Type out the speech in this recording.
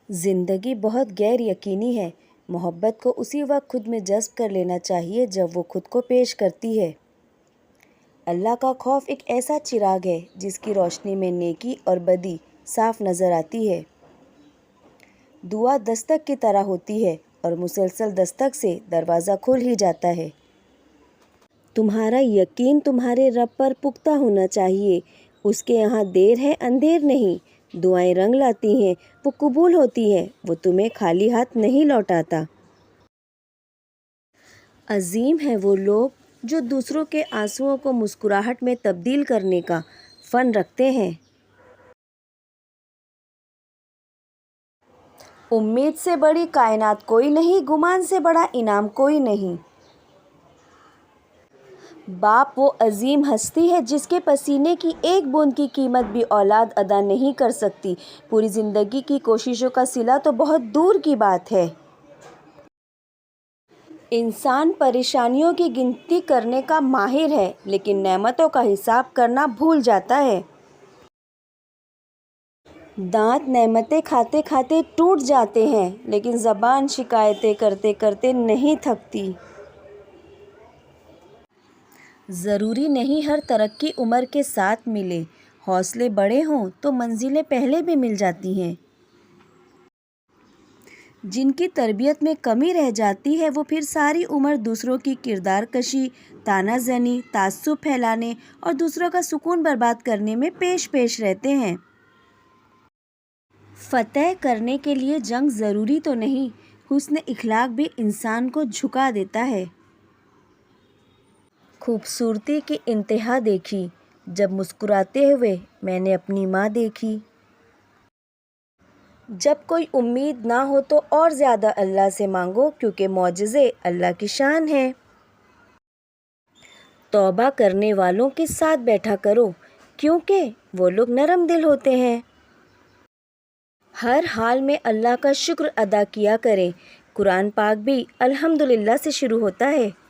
زندگی بہت غیر یقینی ہے۔ محبت کو اسی وقت خود میں جذب کر لینا چاہیے جب وہ خود کو پیش کرتی ہے۔ اللہ کا خوف ایک ایسا چراغ ہے جس کی روشنی میں نیکی اور بدی صاف نظر آتی ہے۔ دعا دستک کی طرح ہوتی ہے اور مسلسل دستک سے دروازہ کھل ہی جاتا ہے۔ تمہارا یقین تمہارے رب پر پختہ ہونا چاہیے۔ اس کے یہاں دیر ہے اندھیر نہیں۔ دعائیں رنگ لاتی ہیں، وہ قبول ہوتی ہیں، وہ تمہیں خالی ہاتھ نہیں لوٹاتا۔ عظیم ہیں وہ لوگ جو دوسروں کے آنسوؤں کو مسکراہٹ میں تبدیل کرنے کا فن رکھتے ہیں۔ امید سے بڑی کائنات کوئی نہیں، گمان سے بڑا انعام کوئی نہیں۔ باپ وہ عظیم ہستی ہے جس کے پسینے کی ایک بوند کی قیمت بھی اولاد ادا نہیں کر سکتی۔ پوری زندگی کی کوششوں کا صلہ تو بہت دور کی بات ہے۔ انسان پریشانیوں کی گنتی کرنے کا ماہر ہے لیکن نعمتوں کا حساب کرنا بھول جاتا ہے۔ دانت نعمتیں کھاتے کھاتے ٹوٹ جاتے ہیں لیکن زبان شکایتیں کرتے کرتے نہیں تھکتی۔ ضروری نہیں ہر ترقی عمر کے ساتھ ملے۔ حوصلے بڑے ہوں تو منزلیں پہلے بھی مل جاتی ہیں۔ جن کی تربیت میں کمی رہ جاتی ہے وہ پھر ساری عمر دوسروں کی کردار کشی، طعنہ زنی، تعصب پھیلانے اور دوسروں کا سکون برباد کرنے میں پیش پیش رہتے ہیں۔ فتح کرنے کے لیے جنگ ضروری تو نہیں، حسن اخلاق بھی انسان کو جھکا دیتا ہے۔ خوبصورتی کی انتہا دیکھی جب مسکراتے ہوئے میں نے اپنی ماں دیکھی۔ جب کوئی امید نہ ہو تو اور زیادہ اللہ سے مانگو کیونکہ معجزے اللہ کی شان ہے۔ توبہ کرنے والوں کے ساتھ بیٹھا کرو کیونکہ وہ لوگ نرم دل ہوتے ہیں۔ ہر حال میں اللہ کا شکر ادا کیا کریں۔ قرآن پاک بھی الحمدللہ سے شروع ہوتا ہے۔